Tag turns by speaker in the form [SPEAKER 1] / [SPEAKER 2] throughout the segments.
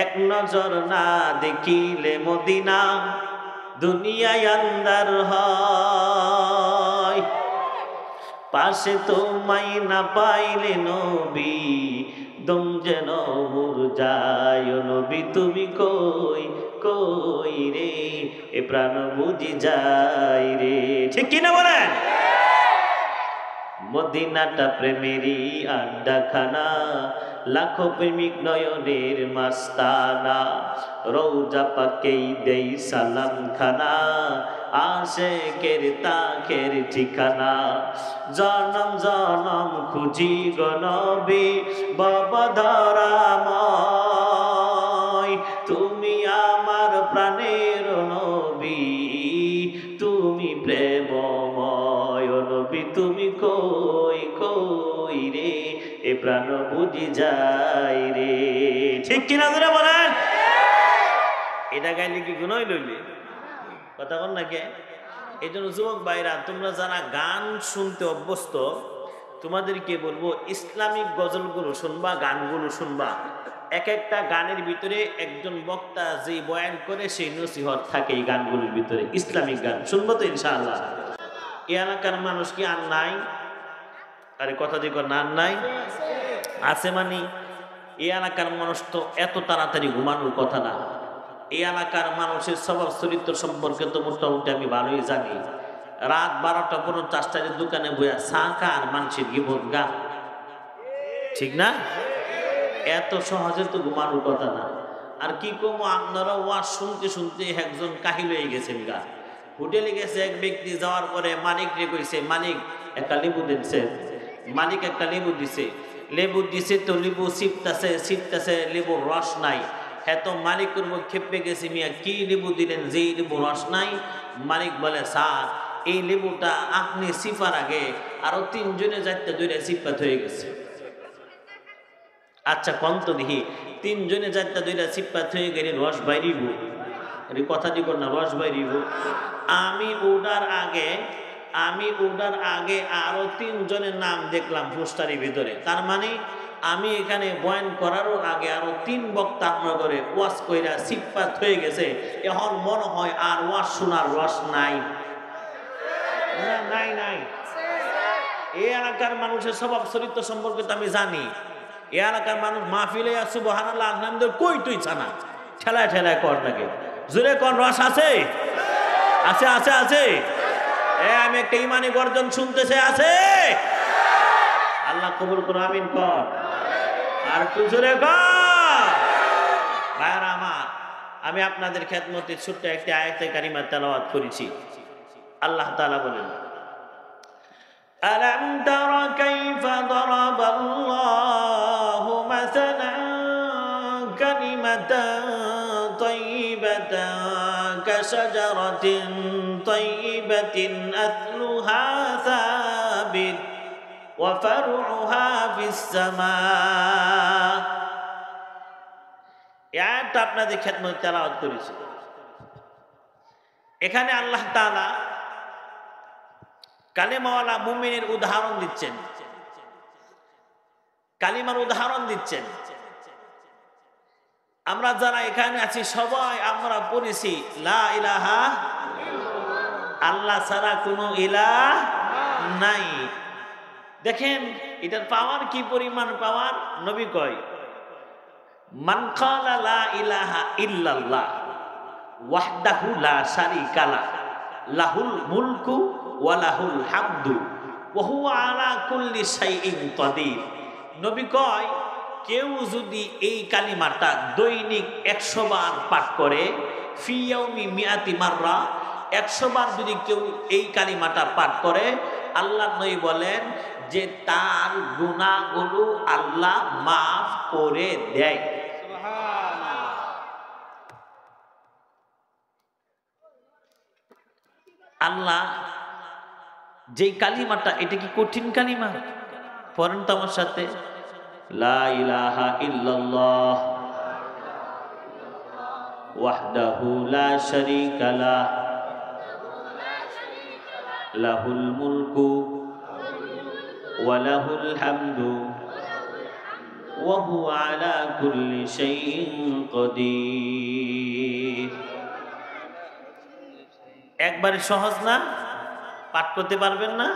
[SPEAKER 1] এক নজর না দেখিলে মদিনা দুনিয়ায় আন্দার হয়। পাশে তোমায় না পাইলে নবী দম যেন মুরঝায়। ও নবী তুমি কই কই রে, এ প্রাণ বুঝি যায় রে। ঠিক কিনা বলেন? মদিনাটা প্রেমেরই আড্ডাখানা, লাখো প্রেমিক নয়নের মাস্তানা। রওজা পাকেই দেই সালাম খানা, আশেকের তাকের ঠিকানা। জনম জনম খুঁজি গো নবী বাবা ধরাময়, তুমি আমার প্রাণের নবী, তুমি প্রেমময়। ও নবী তুমি কই কই রে, এ প্রাণ বুঝি যায় রে। ঠিক কিনা ধরে বলেন? এটা গাইলে কি গুণই লইলি? কথা বল না কে? এই জন্য যুবক ভাইরা, তোমরা যারা গান শুনতে অভ্যস্ত, তোমাদেরকে বলবো ইসলামিক গজলগুলো শুনবা, গানগুলো শুনবা। এক একটা গানের ভিতরে একজন বক্তা যেই বয়ান করে সেই নসিহত থাকে এই গানগুলোর ভিতরে। ইসলামিক গান শুনবো তো ইনশাআল্লাহ। এই এলাকার মানুষ কি আর নাই? আরে কথা দিক না, নাই আছে মানে এই এলাকার মানুষ তো এত তাড়াতাড়ি ঘুমানোর কথা না। এই এলাকার মানুষের স্বভাব চরিত্র সম্পর্কে তো মোটামুটি আমি ভালোই জানি। রাত 12টা 50টার দোকানে বইয়া সাঁকা আর মানুষের গিবত গা, ঠিক না? এত সহজে তো ঘুমানোর কথা না। আর কি কম, আপনারা ওয়াজ শুনতে শুনতে একজন কাহিল হয়ে গেছেন গা। হোটেলে গেছে এক ব্যক্তি, যাওয়ার পরে মালিক রে কইছে, মালিক একটা লেবু দিচ্ছে। মালিক একটা লেবু দিছে তো লেবু সিপতাছে লেবুর রস নাই। হ্যাঁ তো মালিক করব খেপে গেছে, মিয়া কি লেবু দিলেন যেই লেবু রস নাই? মালিক বলে, স্যার এই লেবুটা আপনি সিফার আগে আরো 3 জনে 4টা ধরে সিপাত হয়ে গেছে। আচ্ছা কন্ত দেখি, 3 জনে 4টা ধরে সিপাত হয়ে গেলে রস বাইরিব? কথা দিব না, রস বাইরিব। আমি ওটার আগে আরো 3 জনের নাম দেখলাম পোস্টারের ভিতরে। তার মানে আমি এখানে বয়ান করারও আগে আরো 3 বক্তা করে ওয়াজ কইরা সিপাত হয়ে গেছে। এখন মনে হয় আর ওয়াজ শোনার রস নাই। নাই নাই, এই এলাকার মানুষের স্বভাব চরিত্র সম্পর্কে তো আমি জানি। এই এলাকার মানুষ মাহফিলে সুবহানাল্লাহ আলহামদুলিল্লাহ কই তুই ছানা ঠেলায় ঠেলায় কর নাকি? জোরে কোন রস আছে? আছে আছে আছে। আমি একটা ইমানি গর্জন শুনতেছে, আছে। আল্লাহ কবুল করো, আমিন কর। আর একটু জোরে কর। ভাইরা আমার, আমি আপনাদের খেদমতে ছোট্ট একটি আয়াতে কারিমা তেলাওয়াত করেছি। আল্লাহ তাআলা বলেন, ألم تر كيف ضرب الله مثلا كلمة طيبة كشجرة طيبة أصلها ثابت وفرعها في السماء। এটা আপনাদের খেদমতে তেলাওয়াত করেছি। এখানে আল্লাহ তাআলা কালিমাওয়ালা মুমিনের উদাহরণ দিচ্ছেন, কালিমার উদাহরণ দিচ্ছেন। আমরা যারা এখানে আছি সবাই আমরা পড়েছি লা ইলাহা, আল্লাহ ছাড়া কোনো ইলাহ নাই। দেখেন এটার পাওয়ার কি পরিমাণ পাওয়ার। নবী কয়, মান ক্বালা লা ইলাহা ইল্লাল্লাহ ওয়াহদাহু লা শারীকা লাহু লাহুল মুলকু ওয়ালাহুল হামদু ওয়া হুয়া আলা কুল্লি শাইইন কাদির। নবী কয়, কেউ যদি এই কালিমাটা দৈনিক 100 বার পাঠ করে, ফি ইয়াউমি মিআতি মাররা, 100 বার যদি কেউ এই কালিমাটা পাঠ করে, আল্লাহ নবী বলেন যে তার গুনাহগুলো আল্লাহ মাফ করে দেয়। সুবহানাল্লাহ। আল্লাহ যেই কালিমাটা, এটা কি কঠিন কালিমা? পড়েন তো আমার সাথে, লা ইলাহা ইল্লাল্লাহ ওয়াহদাহু লা শারীকা লাহু লাহুল মুলকু ওয়া লাহুল হামদু ওয়া হুয়া আলা কুল্লি শাইইন কাদির। একবারে সহজ না? পাঠ করতে পারবেন না?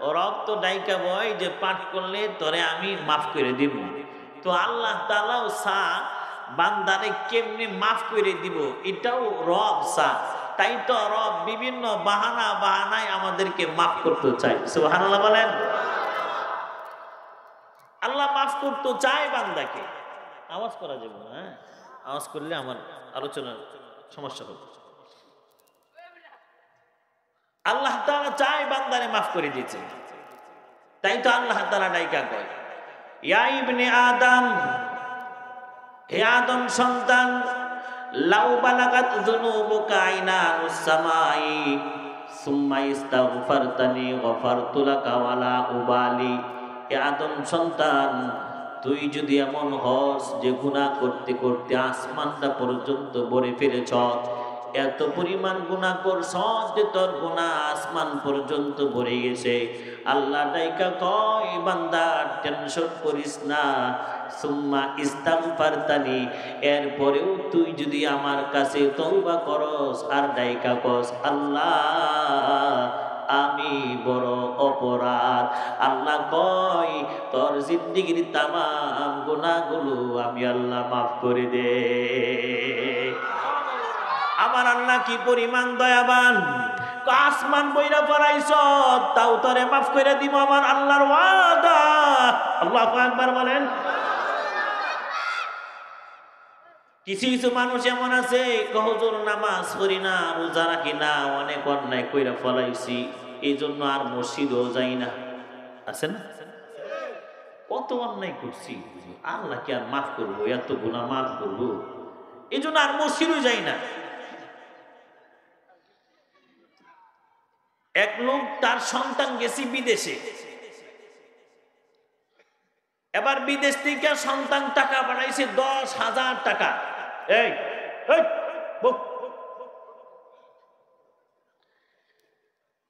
[SPEAKER 1] ও রব তো ডাইকা বয় যে পাঠ করলে তোরে আমি মাফ করে দিব। তো আল্লাহ তাআলাও সা বান্দারে কেমনে মাফ করে দিব এটাও রব সা। তাই তো রব বিভিন্ন বাহানায় আমাদেরকে মাফ করতে চায়। সুবহানাল্লাহ বলেন। আল্লাহ মাফ করতে চায় বান্দাকে। আওয়াজ করা যাবে না, হ্যাঁ? আওয়াজ করলে আমার আলোচনার সমস্যা হবে। আল্লাহ তাআলা চায় বান্দারে মাফ করে দিতে। তাই তো আল্লাহ তাআলা ডাইকা কয়, ইয়া ইবনে আদম, হে আদম সন্তান, লাউ বালাগাত যুনুবুকা আইনানুস সামাই সুম্মা ইস্তাগফারতানি গফারতু লাকা ওয়ালা উবালি। হে আদম সন্তান, তুই যদি এমন হস যে গুনাহ করতে করতে আসমানটা পর্যন্ত ভরে ফেলেছ, এত পরিমাণ গুনাহ করছ যে তোর গুনাহ আসমান পর্যন্ত ভরে গেছে, আল্লাহ ডাইকা কয় বান্দা টেনশন করিস না, সুম্মা ইস্তাগফারতানি, এরপরেও তুই যদি আমার কাছে তওবা করস আর ডাইকা কস আল্লাহ আমি বড় অপরাধ, আল্লাহ কয় তোর জিন্দেগীর তামাম গুনাহগুলো আমি আল্লাহ মাফ করে দে। আমার আল্লাহ কি পরিমাণ দয়াবান, আসমান বইরা পড়াইছ তাও তোরে মাফ করে দিব, আমার আল্লাহর ওয়াদা। আল্লাহু আকবার বলেন। কিছু কিছু মানুষ এমন আছে, হুজুর নামাজ পড়ি না, রোজা রাখি না, অনেক অন্যায় কইরা ফলাইছি, এই জন্য আর মসজিদও যাই না। আছে না? কত অন্যায় করছি, আল্লাহ কি আর মাফ করবো? এত গুনাহ মাফ করবো? এই জন্য আর মসজিদও যাই না। এক লোক তার সন্তান গেছি বিদেশে, এবার বিদেশ থেকে সন্তান টাকা পাঠাইছে 10,000 টাকা। এই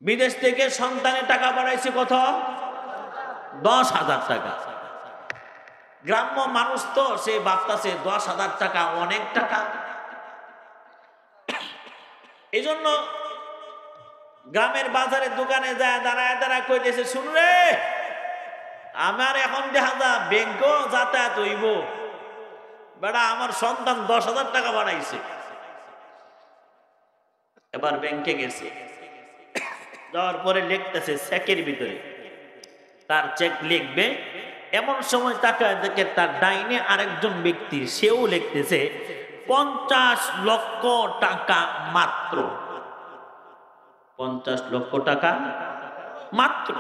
[SPEAKER 1] বিদেশ থেকে সন্তানের টাকা পাঠাইছে কত? 10,000 টাকা। গ্রাম্য মানুষ তো সে ভাবতাছে 10,000 টাকা অনেক টাকা। এই জন্য গ্রামের বাজারে দোকানে যায় দাঁড়ায় কইতেছে, শুন রে, আমার এখন দেখা যা ব্যাংকও যাতায়াত হইব, বেটা আমার সন্তান 10,000 টাকা বাড়াইছে। এবার ব্যাংকে গেছে, যাওয়ার পরে লিখতেছে চেকের ভিতরে, তার চেক লিখবে, এমন সময় তাকায় দেখে তার ডাইনে আরেকজন ব্যক্তি, সেও লিখতেছে 50 লক্ষ টাকা মাত্র। 50 লক্ষ টাকা মাত্র।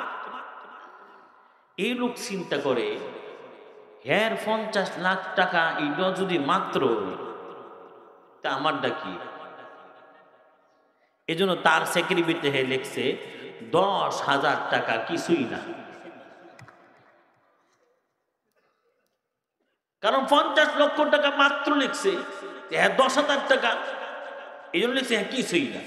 [SPEAKER 1] এই লোক চিন্তা করে, হ্যাঁ 50 লাখ টাকা এটা যদি মাত্র, তা আমারটা কি? এই জন্য তার সেক্রেটারিতে লিখছে 10,000 টাকা কিছুই না। কারণ 50 লক্ষ টাকা মাত্র লিখছে, হ্যাঁ 10,000 টাকা, এই জন্য লিখছে হ্যাঁ কিছুই না।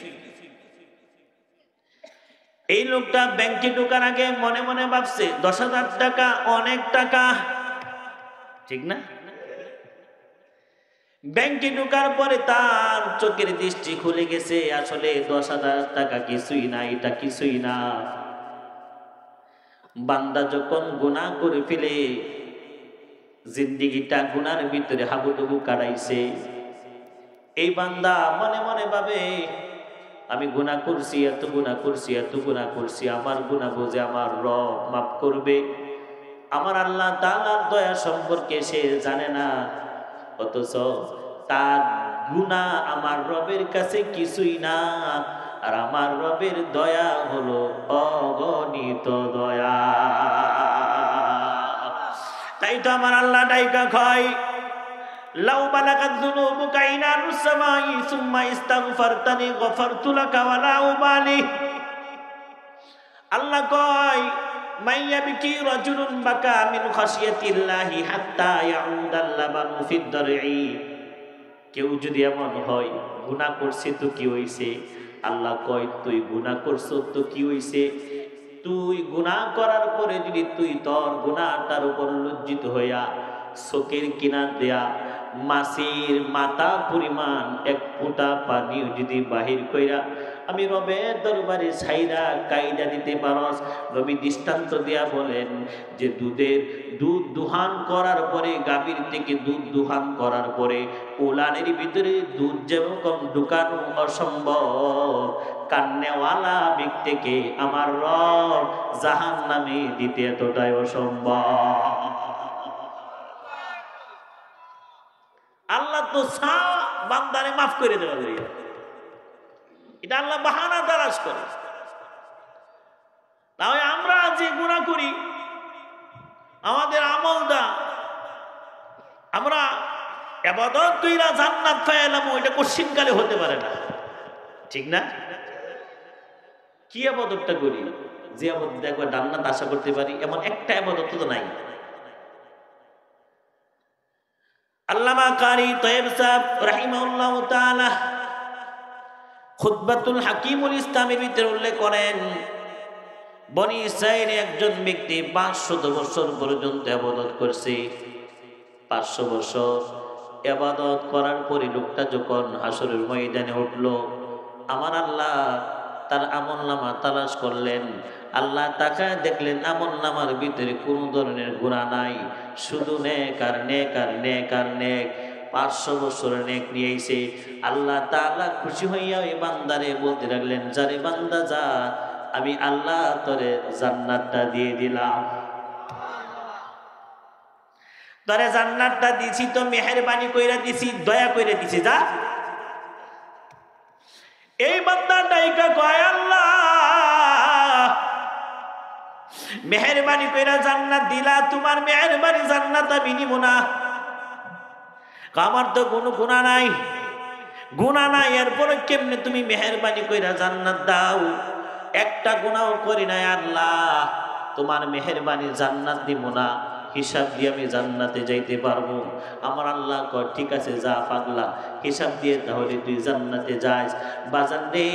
[SPEAKER 1] এই লোকটা ব্যাংকে ঢোকার আগে মনে মনে ভাবছে 10,000 টাকা অনেক টাকা, ঠিক না? ব্যাংকে ঢোকার পরে তার চোখের দৃষ্টি খুলে গেছে, আসলে 10,000 টাকা কিছুই না, এটা কিছুই না। বান্দা যখন গুনাহ করে ফেলে, জিন্দেগিটা গুনার ভিতরে হাবুডুবু কাটাইছে, এই বান্দা মনে মনে ভাবে আমি গুনাহ করছি, এত গুনাহ করছি, এত গুনাহ করছি, আমার গুনাহ বুঝে আমার রব মাফ করবে? আমার আল্লাহ তাআলার দয়া সম্পর্কে সে জানে না, অথচ তার গুনাহ আমার রবের কাছে কিছুই না। আর আমার রবের দয়া হলো অগণিত দয়া। তাই তো আমার আল্লাহ ডাইকা কয়, লাউ বালাগাত যুনুবুকা ইনানুস সামাই সুম্মা ইস্তাগফারতানি গফারতু লাকা ওয়ালা উবালি। আল্লাহ কয়, মাইয়াবকি রাজুলুন বাকা মিন খাশিয়াতিল্লাহি হাত্তা ইয়াউদাল লাবানু ফিদ দারই। কেউ যদি এমন হয়, গুনাহ করছে তো কি হইছে? আল্লাহ কয়, তুই গুনাহ করছো তো কি হইছে? তুই গুনাহ করার পরে যদি তুই তোর গুনাহটার উপর লজ্জিত হইয়া চোখের কিনার দেয়া মাছির মাথা পরিমাণ এক ফোঁটা পানিও যদি বাহির কইরা আমি রবের দরবারে ছাইরা কাইদা দিতে পারস, নবী দৃষ্টান্ত দিয়া বলেন যে দুধ দুহান করার পরে, গাভীর থেকে দুধ দুহান করার পরে উলানের ভিতরে দুধ যেরকম ঢুকানো অসম্ভব, কান্নেওয়ালা ব্যক্তিকে আমার রব জাহান্নামে দিতে এতটাই অসম্ভব। আল্লাহ তো বান্দারে মাফ করে দেওয়া যায়, এটা আল্লাহ বাহানা তালাশ করে। তাহলে আমরা যে গুনাহ করি, আমাদের আমলটা আমরা ইবাদত কইরা জান্নাত পাইলাম, ওইটা কোশ্চিনকালে হতে পারে না, ঠিক না? কি ইবাদতটা করি যে ইবাদত একবার জান্নাত আশা করতে পারি, এমন একটা ইবাদত তো নাই। আল্লামা কারি তয়েব সাহেব রাহিমাহুল্লাহ তাআলা খুতবাতুল হাকিমুল ইসলামের ভিতরে উল্লেখ করেন, বনি ইসরাইলে একজন ব্যক্তি 500 বছর পর্যন্ত ইবাদত করছে। 500 বছর ইবাদত করার পরে লোকটা যখন হাসরের ময়দানে উঠল, আমার আল্লাহ তার আমলনামা তালাশ করলেন। আল্লাহ তাকায় দেখলেন আমলনামার ভিতরে কোনো ধরনের গুনাহ নাই, শুধু নেক আর নেক আর নেক আর নেক। 500 বছরের নেক নিয়ে এসে আল্লাহ তাআলা খুশি হইয়া ওই বান্দারে বলতে লাগলেন, যারে বান্দা যা, আমি আল্লাহ তোরে জান্নাতটা দিয়ে দিলাম। তোরে জান্নাতটা দিছি তো মেহেরবানি কইরা দিছি, দয়া কইরা দিছি, যা। এই বান্দা ডাইকা কয়, আল্লাহ মেহেরবানি কইরা জান্নাত দিলা, তোমার মেহেরবানি জান্নাত আমি নিব না। আমার তো কোনো গুনাহ নাই, গুনাহ নাই, এরপরে কেমনে তুমি মেহেরবানি কইরা জান্নাত দাও? একটা গুনাহও করি নাই আল্লাহ, তোমার মেহেরবানি জান্নাত দিব না, হিসাব দিয়ে আমি জান্নাতে যাইতে পারবো। আমার আল্লাহ কয়, ঠিক আছে যা পাগলা, হিসাব দিয়ে তাহলে তুই জান্নাতে যাস। বাজান রে,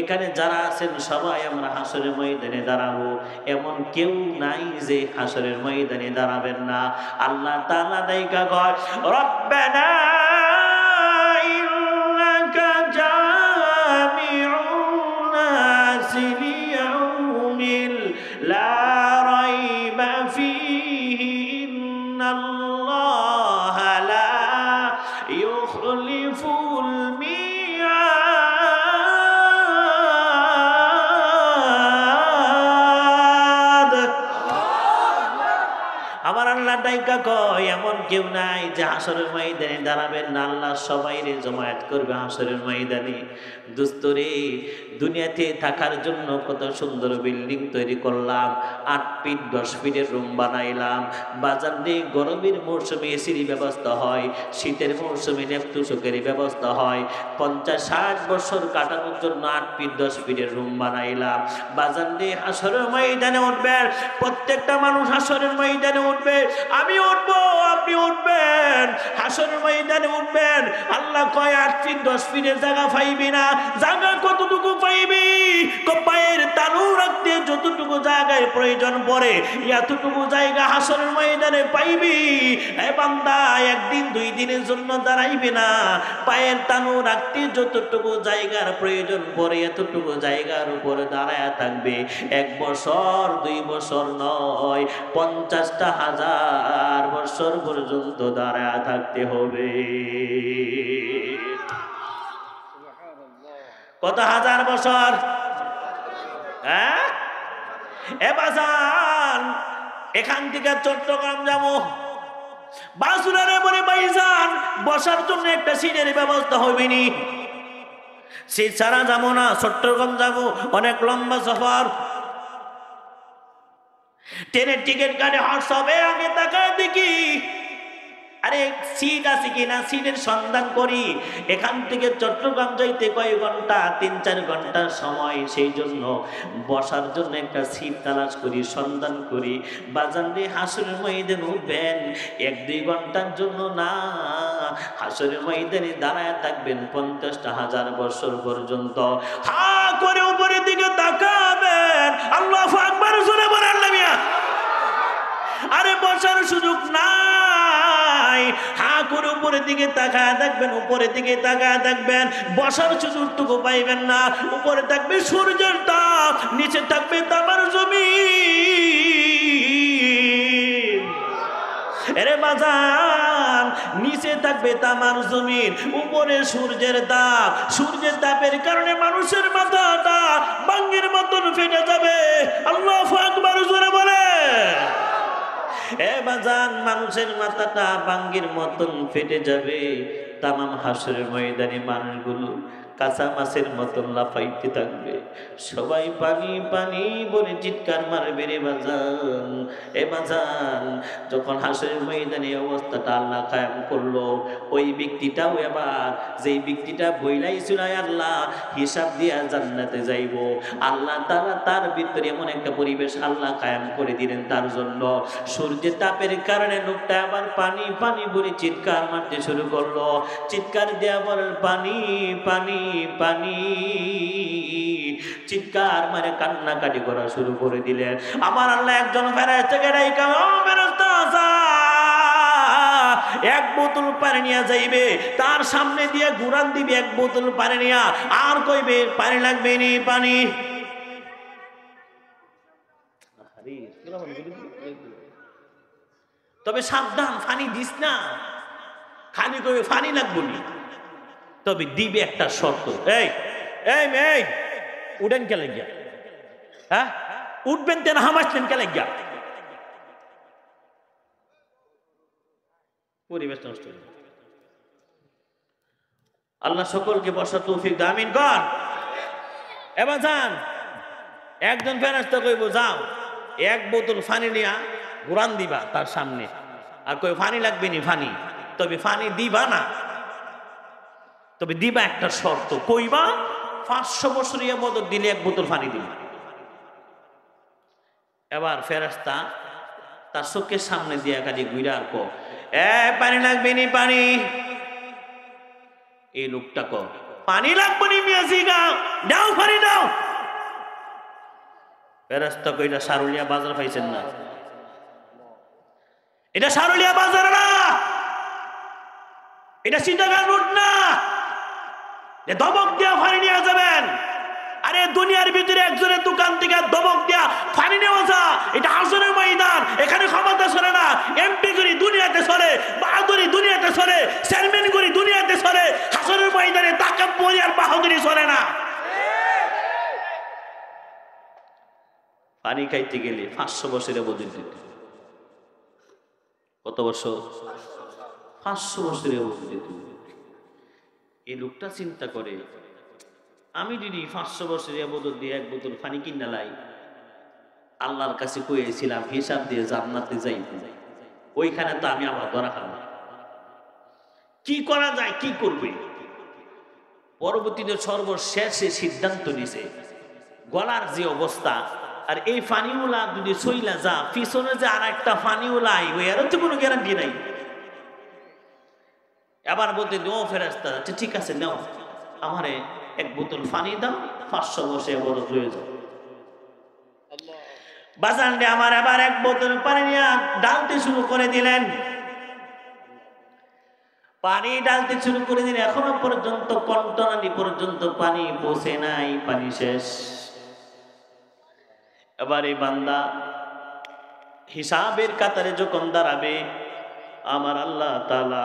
[SPEAKER 1] এখানে যারা আছেন সবাই আমরা হাসরের ময়দানে দাঁড়াবো, এমন কেউ নাই যে হাসরের ময়দানে দাঁড়াবেন না। আল্লাহ তাআলা দাইকা কয়, রব্বানা ইন্নাকা জামিউন নাস লিয়াউমিল লা রাইবা ফীহি ইন্নাল্লাহা লা ইউখলিফুল মিয়াদ। আমার আল্লাহ ডাইকা কয়, এমন কেউ নাই যে হাসরের ময়দানে দাঁড়াবেন না, আল্লাহ সবাইরে জমায়েত করবে হাসরের ময়দানে। দোস্তরে, দুনিয়াতে থাকার জন্য কত সুন্দর বিল্ডিং তৈরি করলাম, 8 ফিট 10 ফিটের রুম বানাইলাম। বাজার দিয়ে গরমের মৌসুমে এসির ব্যবস্থা হয়, শীতের মৌসুমে নেপথুসকের ব্যবস্থা হয়। 50-60 বছর কাটানোর জন্য 8 ফিট 10 ফিটের রুম বানাইলাম। বাজার দিয়ে হাসরের ময়দানে উঠবেন, প্রত্যেকটা মানুষ হাসরের ময়দানে উঠবে, আমি উঠবো, আপনি উঠবেন, হাসরের ময়দানে উঠবেন। আল্লাহ কয় 8 ফিট 10 ফিটের জায়গা পাইবি না। জায়গা কতটুকু পাইবি? পায়ের তালু রাখতে যতটুকু জায়গায় প্রয়োজন পড়ে, এতটুকু জায়গা হাসরের ময়দানে পাইবি। এ বান্দা, একদিন 2 দিনের জন্য দাঁড়াইবে না, পায়ের তালু রাখতে যতটুকু জায়গার প্রয়োজন পড়ে এতটুকু জায়গার উপরে দাঁড়ায় থাকবে। 1 বছর 2 বছর নয়, 50,000 বছর পর্যন্ত দাঁড়ায় থাকতে হবে। কত হাজার বছর? হ্যাঁ, এ বাজান, এখান থেকে চট্টগ্রাম যাবো, বাসুরারে বলে ভাইজান বসার জন্য একটা সিটের ব্যবস্থা হবে নি, সিট ছাড়া যাবো না, চট্টগ্রাম যাবো, অনেক লম্বা সফর। ট্রেনের টিকিট কাটে হোয়াটসঅ্যাপে আগে তাকায় দেখি, আরে সিট আছে কিনা, সিটের সন্ধান করি। এখান থেকে চট্টগ্রাম যাইতে কয় ঘন্টা, 3-4 ঘন্টার সময়, সেই জন্য বসার জন্য একটা সিট তালাশ করি, সন্ধান করি। বাজান রে, হাসরের ময়দানে উঠবেন 1-2 ঘন্টার জন্য না, হাসরের ময়দানে দাঁড়ায় থাকবেন 50,000 বছর পর্যন্ত। হা করে উপরের দিকে তাকাবেন, আল্লাহু আকবার জোরে বলেন না মিয়া। আরে বসার সুযোগ নাই, নাই। হা করে উপরের দিকে তাকায় দেখবেন, উপরের দিকে তাকায় দেখবেন, বসার সুযোগটুকু পাইবেন না। উপরে থাকবে সূর্যের তাপ, নিচে থাকবে তামার জমিন। এরে বাজান, নিচে থাকবে তামার জমিন, উপরে সূর্যের তাপ। সূর্যের তাপের কারণে মানুষের মাথাটা বাঙ্গির মতন ফেটে যাবে। আল্লাহু আকবার, জোরে বলে। এ বাজান, মানুষের মাথাটা বাঙ্গির মতন ফেটে যাবে। তামাম হাসরের ময়দানে মানুষগুলো কাঁচা মাছের মতন লাফাইতে থাকবে। সবাই পানি পানি বলে চিৎকার মারবে রে বাজান। এ বাজান, যখন হাসরের ময়দানে অবস্থাটা আল্লাহ কায়েম করলো, ওই ব্যক্তিটাও এবার, যেই ব্যক্তিটা বইলাইছিল আল্লাহ হিসাব দিয়া জান্নাতে যাইব, আল্লাহ তাআলা তার ভিতরে এমন একটা পরিবেশ আল্লাহ কায়েম করে দিলেন তার জন্য। সূর্যের তাপের কারণে লোকটা আবার পানি পানি বলে চিৎকার মারতে শুরু করলো। চিৎকার দেয়া বলেন পানি পানি পানি, চিৎকার মারে কান্নাকাটি করা শুরু করে দিলেন। আমার আল্লাহ একজন ফেরেশতাকে ডাইকা, ও ফেরেশতা, এক বোতল পানি নিয়ে যাইবে, তার সামনে দিয়ে ঘুরান দিবে এক বোতল পানি নিয়া, আর কইবে পানি লাগবে নি পানি। তবে সাবধান, ফানি দিস না। খালি কইবে ফানি লাগবো নি, তবে দিবে একটা শর্ত। এই এই এই উঠেন কে লাগিয়া? হ্যাঁ, উঠবেন তেন হামাসলেন কে লাগিয়া? পরিবেশ নষ্ট। আল্লাহ সকলকে বসার তৌফিক দান, আমিন কর। এবার যান, একজন ফেরেশতা কইব যাও এক বোতল পানি নিয়া ঘুরান দিবা তার সামনে, আর কই পানি লাগবে নি পানি, তবে পানি দিবা না, তবে দিবা একটা শর্ত। কইবা 500 বছর ইবাদত দিলে এক বোতল পানি দিবা। এবার ফেরেশতা তার চোখের সামনে দিয়া খালি ঘুরে আর কো, এ পানি লাগবে নি পানি। এই লোকটা কো পানি লাগবে নি মিয়াজিগা, দাও পানি দাও। ফেরেশতা কইলা সারুলিয়া বাজার পাইছেন না, এটা সারুলিয়া বাজার না, এটা চিটাগাং রোড না, দমক দিয়া পানি নিয়ে যাবেন। আরে দুনিয়ার ভিতরে একজনের দোকান থেকে দমক দিয়া পানি নেওয়া যা, এটা হাসরের ময়দান। এখানে ক্ষমতা চলে না, এমপি করি দুনিয়াতে চলে, বাহাদুরি দুনিয়াতে চলে, চেয়ারম্যান করি দুনিয়াতে চলে, হাসরের ময়দানে তাকাব্বুরি আর বাহাদুরি চলে না। পানি খাইতে গেলে 500 বছরে বদল দিতে। কত বছর? 500 বছরে বদল দিতে। এই লোকটা চিন্তা করে, আমি যদি 500 বছরে বদল দিয়ে এক বোতল পানি কিনা লাই, আল্লাহর কাছে কইয়েছিলাম হিসাব দিয়ে জান্নাতে যাই, ওইখানে তো আমি আবার ধরা খাবো। কি করা যায়, কি করবে? পরবর্তীতে সর্বশেষে সিদ্ধান্ত নিছে, গলার যে অবস্থা, আর এই পানিওলা যদি সইলা যা, পিছনে যে আর একটা পানিওলা আইবে, এর তো কোনো গ্যারান্টি নাই। এবার বলতে ও ফেরেশতা, আচ্ছা ঠিক আছে নাও, আমারে এক বোতল পানি দাও, 500 বছরে বরজ হয়ে যাও। বাজানরে আমার আবার এক বোতল পানি নিয়ে ডালতে শুরু করে দিলেন। পানি ডালতে শুরু করে দিলেন, এখনো পর্যন্ত কণ্ঠনালী পর্যন্ত পানি পৌঁছে নাই, পানি শেষ। এবার এই বান্দা হিসাবের কাতারে যখন দাঁড়াবে, আমার আল্লাহ তাআলা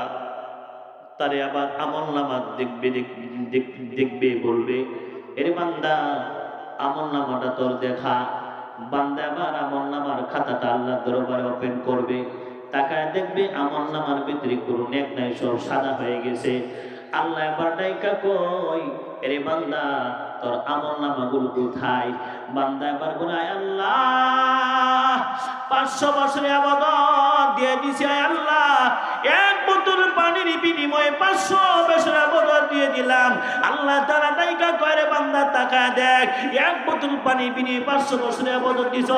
[SPEAKER 1] তারে আবার আমলনামা দেখবে, বলবে, এরে বান্দা আমলনামাটা তোর দেখা। বান্দা আবার আমলনামার খাতাটা আল্লাহ দরবারে ওপেন করবে, তাকায় দেখবে আমলনামার ভিতরে কোনো নেক নাই, সব সাদা হয়ে গেছে। আল্লাহ এবার ডাইকা কই, এরে বান্দা তোর আমলনামাগুলো কোথায়? বান্দা এবার গুনায়, আল্লাহ 500 বছরে ইবাদত দিয়ে দিছি, আল্লাহ এক বোতল পানির বিনিময়ে 500 বছর ইবাদত দিয়ে দিলাম। আল্লাহ আল্লাহ তাআলা ডাইকা কয় বান্দা তাকায় দেখ, এক বোতল পানি বিনিয়ে 500 বছরের আবাদত দিছ।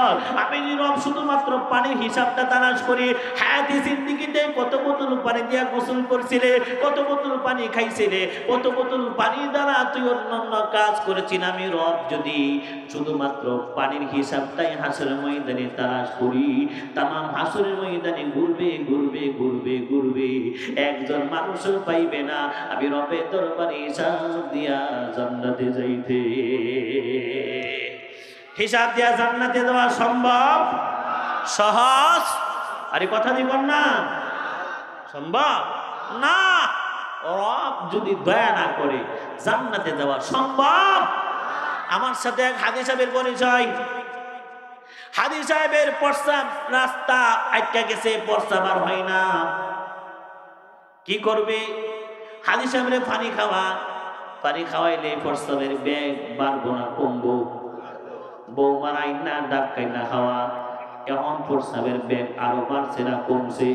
[SPEAKER 1] আমি রব শুধুমাত্র পানির হিসাবটা তালাশ করি, হায়াতে জিন্দেগিতে কত বোতল পানি দিয়া গোসল করছিলে, কত বোতল পানি খাইছিলে, কত বোতল পানি দ্বারা তুই অন্যান্য কাজ করেছিস। আমি রব যদি শুধুমাত্র পানির হিসাবটাই হাসরের ময়দানে তালাশ করি, তামাম হাসরের ময়দানে ঘুরবে ঘুরবে ঘুরবে ঘুরবে, একজন মানুষও পাইবে না আমি রবের দরবারে হিসাব দিয়া জান্নাতে যাইতে। হিসাব দিয়া জান্নাতে যাওয়া সম্ভব? সহজ? আরে কথা দিবেন না, সম্ভব না। রব যদি দয়া না করে জান্নাতে যাওয়া সম্ভব? আমার সাথে এক হাদী সাহেবের পরিচয়। হাদী সাহেবের প্রস্রাব রাস্তা আটকে গেছে, প্রস্রাব আর হয় না, কি করবে? হাদী সাহেবের পানি খাওয়া, পানি খাওয়াইলে প্রস্রাবের বেগ বাড়বো না কমবো? বৌমার আইনা ডাব কাইনা খাওয়া, এখন প্রস্রাবের বেগ আরো বাড়ছে না কমছে?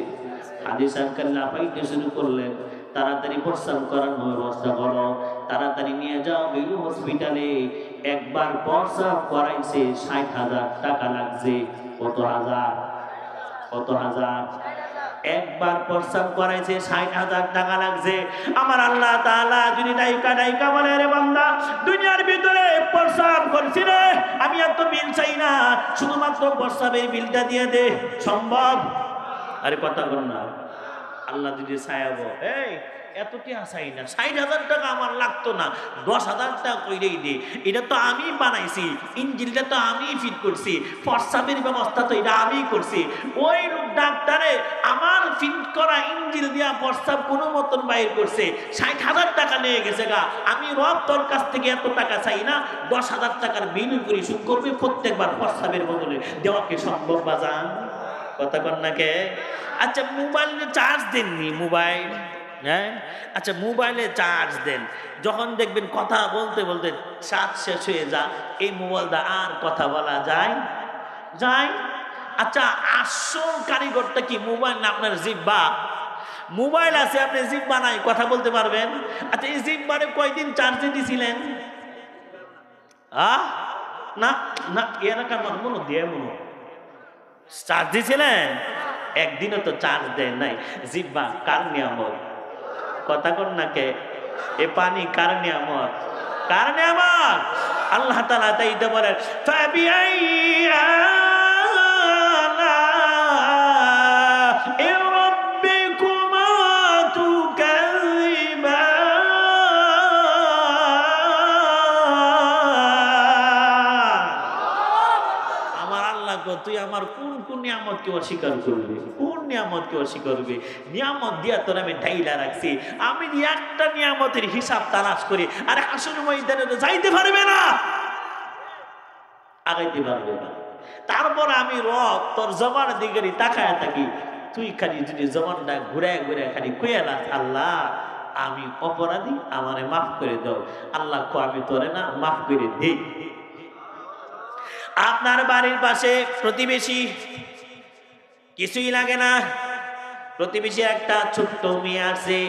[SPEAKER 1] হাদী সাহেবকে লাফাইতে শুরু করলেন, তাড়াতাড়ি প্রস্রাব করানোর ব্যবস্থা করো, তাড়াতাড়ি নিয়ে যাও বেলু হসপিটালে। একবার প্রস্রাব করাইছে 60,000 টাকা লাগছে। কত হাজার? কত হাজার? একবার প্রস্রাব করাইছে 60,000 টাকা লাগছে। আমার আল্লাহ তাআলা যদি ডাইকা ডাইকা বলে, রে বান্দা দুনিয়ার ভিতরে প্রস্রাব করছি রে, আমি এত বিল চাই না, শুধুমাত্র প্রস্রাবের বিলটা দিয়ে দে, সম্ভব? আরে কথা বল না। আল্লাহ যদি চাইব, এই এত কি চাই না, 60,000 টাকা আমার লাগতো না, 10,000 টাকা কইরেই দে, এটা তো আমি বানাইছি, ইঞ্জিনটা তো আমি ফিট করছি, প্রস্রাবের ব্যবস্থা তো এটা আমি করছি। ওই ডাক্তারে আমার ফিট করা ইঞ্জিন দিয়া প্রস্রাব কোনো মতন বাইর করছে, 60,000 টাকা নিয়ে গেছে গা। আমি রব তোর কাছ থেকে এত টাকা চাই না, 10,000 টাকার বিল পরিশোধ করবে প্রত্যেকবার প্রস্রাবের বদলে। দেওয়া কি সম্ভব বাজান? কথা কন না কে? আচ্ছা মোবাইলে চার্জ দেননি? মোবাইল, হ্যাঁ আচ্ছা মোবাইলে চার্জ দেন, যখন দেখবেন কথা বলতে বলতে চার্জ শেষ হয়ে যায়, এই মোবাইলটা আর কথা বলা যায়? যায়। আচ্ছা আসল কারিগরটা কি মোবাইল না আপনার জিহ্বা? মোবাইল আছে, আপনি জিহ্বা নাই, কথা বলতে পারবেন? আচ্ছা এই জিহ্বারে কয়দিন চার্জে দিছিলেন? না না, এলাকার মনে দিয়ে মনে চার্জ দিছিলেন? একদিনও তো চার্জ দেয় নাই। জিহ্বা কার নিয়ামত? কথা কন না কে? এ পানি কার নিয়ামত? কার নিয়ামত? আল্লাহ তাআলা তাই তো বলেন, তুই আমার কোন কোন নিয়ামতকে অস্বীকার করবি? কোন নিয়ামতকে অস্বীকার করবি? নিয়ামত দিয়া তোর আমি ঢাইলা রাখছি, আমি একটা নিয়ামতের হিসাব তালাশ করি, আরে আসল ময়দানে তো যাইতে পারবে না, আগাইতে পারবে না। তারপর আমি রব তোর জবান দিকে তাকায় থাকি, তুই খালি যদি জবানটা ঘুরায় ঘুরায় খালি কইয়ালা, আল্লাহ আমি অপরাধী, আমারে মাফ করে দাও। আল্লাহ কো আমি তোরে না মাফ করে দেই। আপনার বাড়ির পাশে প্রতিবেশী, কিছুই লাগে না, প্রতিবেশী একটা ছোট্ট মেয়ে আছে,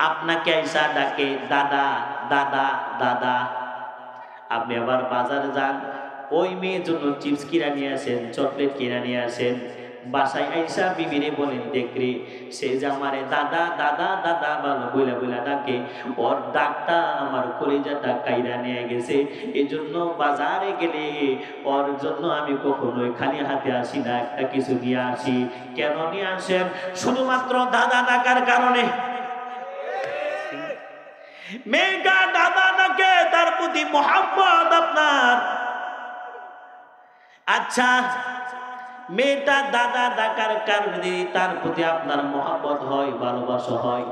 [SPEAKER 1] আপনাকে আইসা ডাকে দাদা দাদা দাদা। আপনি আবার বাজারে যান, ওই মেয়ের জন্য চিপস কিনা নিয়ে আসেন, চকলেট কিনা নিয়ে আসেন। বাসায় আইসা বিবিরে বলেন, দেখরে সে যে আমারে দাদা দাদা দাদা ভালো বইলা বইলা ডাকে, ওর ডাকটা আমার কলিজাটা কাইরা নিয়ে গেছে। এজন্য বাজারে গেলে ওর জন্য আমি কখনোই খালি হাতে আসি না, একটা কিছু নিয়ে আসি। কেন নিয়ে আসেন? শুধুমাত্র দাদা ডাকার কারণে। মেয়েটা দাদা ডাকে, তার প্রতি মহব্বত আপনার। আচ্ছা মেয়েটা দাদা ডাকার কারণে তার প্রতি আপনার মহব্বত হয়, ভালোবাসা হয়,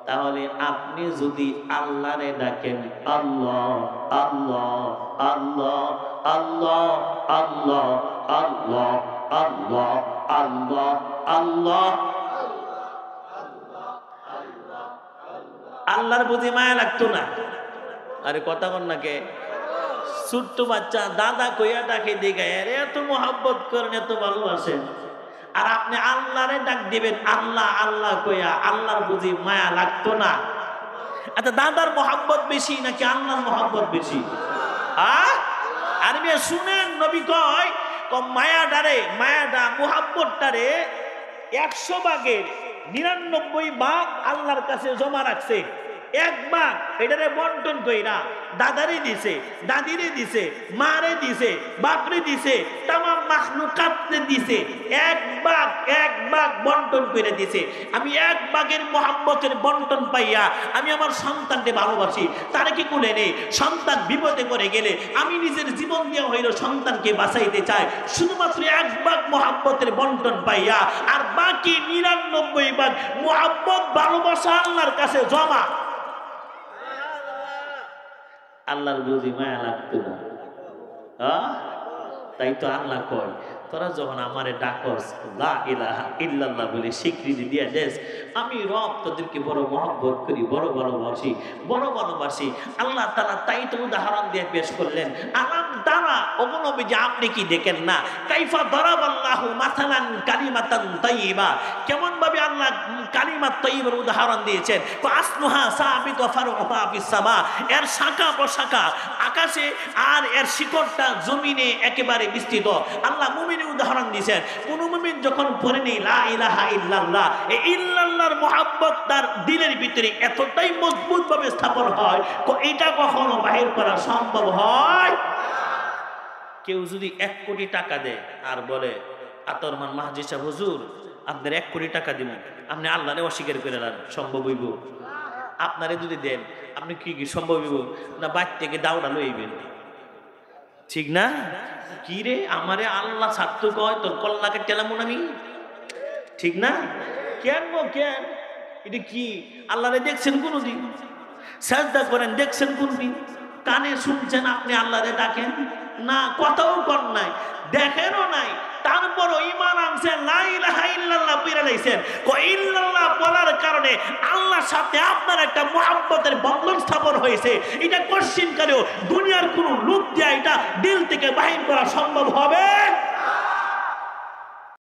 [SPEAKER 1] তাহলে আপনি যদি আল্লাহরে ডাকেন, আল্লাহ আল্লাহ আল্লাহ আল্লাহ আল্লাহ আল্লাহ আল্লাহ আল্লাহ আল্লাহ, আল্লাহর প্রতি মায়া লাগতো না? আরে কথা কন না কে? ছোট্ট বাচ্চা দাদা কইয়া ডাকে দিকে এত মোহাব্বত করেন, এত ভালোবাসেন, আর আপনি আল্লাহরে ডাক দিবেন আল্লাহ আল্লাহ কইয়া, আল্লাহর বুঝি মায়া লাগতো না? আচ্ছা দাদার মহব্বত বেশি নাকি আল্লাহর মহব্বত বেশি? আর মেয়ে শুনেন, নবী কয় মায়াডা মুহাব্বতটারে 100 ভাগের 99 ভাগ আল্লাহর কাছে জমা রাখছে। 1 ভাগ এটারে বন্টন কইরা দাদারে দিছে, দাদিরে দিছে, মারে দিছে, বাপরে দিছে, তামাম মাখলুকাতরে দিছে। 1 ভাগ বন্টন করে দিছে। আমি 1 ভাগের মুহাব্বতের বন্টন পাইয়া আমি আমার সন্তানকে ভালোবাসি। তারে কি কোলে নেই, সন্তান বিপদে পড়ে গেলে আমি নিজের জীবন দেওয়া হইল সন্তানকে বাঁচাইতে চাই। শুধুমাত্র 1 ভাগ মুহাব্বতের বন্টন পাইয়া আর বাকি 99 ভাগ মুহাব্বত ভালোবাসা আল্লাহর কাছে জমা। আল্লাহর বুঝি মায়া লাগতো না? তাই তো আল্লাহ কয়, তোরা যখন আমারে ডাকস লা ইলাহা ইল্লাল্লাহ বলে স্বীকৃতি দিয়ে দেস, আমি রব তোদেরকে বড় মহব্বত করি, বড় ভালোবাসি। আল্লাহ তাআলা তাই তো উদাহরণ দিয়ে পেশ করলেন। আলাম তারা ওগনবী যে আপনি কি দেখেন না, কাইফা দারাবাল্লাহু মাসালান কালিমাতান তাইয়্যিবা, কেমন ভাবে আল্লাহ কালিমাত তাইয়্যিবার উদাহরণ দিয়েছেন। আসলুহা সাবিত ওয়া ফারউহা ফিস সামা, এর শাখা প্রশাখা আকাশে আর এর শিকড়টা জমিনে একেবারে বিস্তৃত। আল্লাহ মুমিনের উদাহরণ দিয়েছেন। কোন মুমিন যখন পড়েনি লা ইলাহা ইল্লাল্লাহ, এই ইল্লাল্লাহর মুহাব্বত তার দিলের ভিতরে এতটাই মজবুত ভাবে স্থাপন হয়, এটা কখনো বাহির করা সম্ভব হয়? কেউ যদি 1 কোটি টাকা দেয় আর বলে আতরমান মাহাজি সাহেব হুজুর আপনার 1 কোটি টাকা দিব, আপনি আল্লাহরে অস্বীকার করে নেন, সম্ভব হইব? আপনারে যদি দেন আপনি কি সম্ভব হইব না? বাইর থেকে দাউড়া লইবেন, ঠিক না? কি রে আমারে আল্লাহ ছাড়তো কয়, তোর কল্লাকে টেলামুন আমি, ঠিক না? কেন এটা কি? আল্লাহরে দেখছেন কোনদিন? সাজদা করেন দেখছেন কোনদিন? কানে শুনছেন আপনি আল্লাহরে ডাকেন না? কথাও কর নাই, দেখেনও নাই, তারপরও ঈমান আনছেন, লা ইলাহা ইল্লাল্লাহ পড়ে লাইছেন। ইল্লাল্লাহ বলার কারণে আল্লাহর সাথে আপনার একটা মুহাব্বতের বন্ধন স্থাপন হয়েছে। এটা কোশ্চিন করেও দুনিয়ার কোনো লোক দিয়ে এটা দিল থেকে বাহির করা সম্ভব হবে?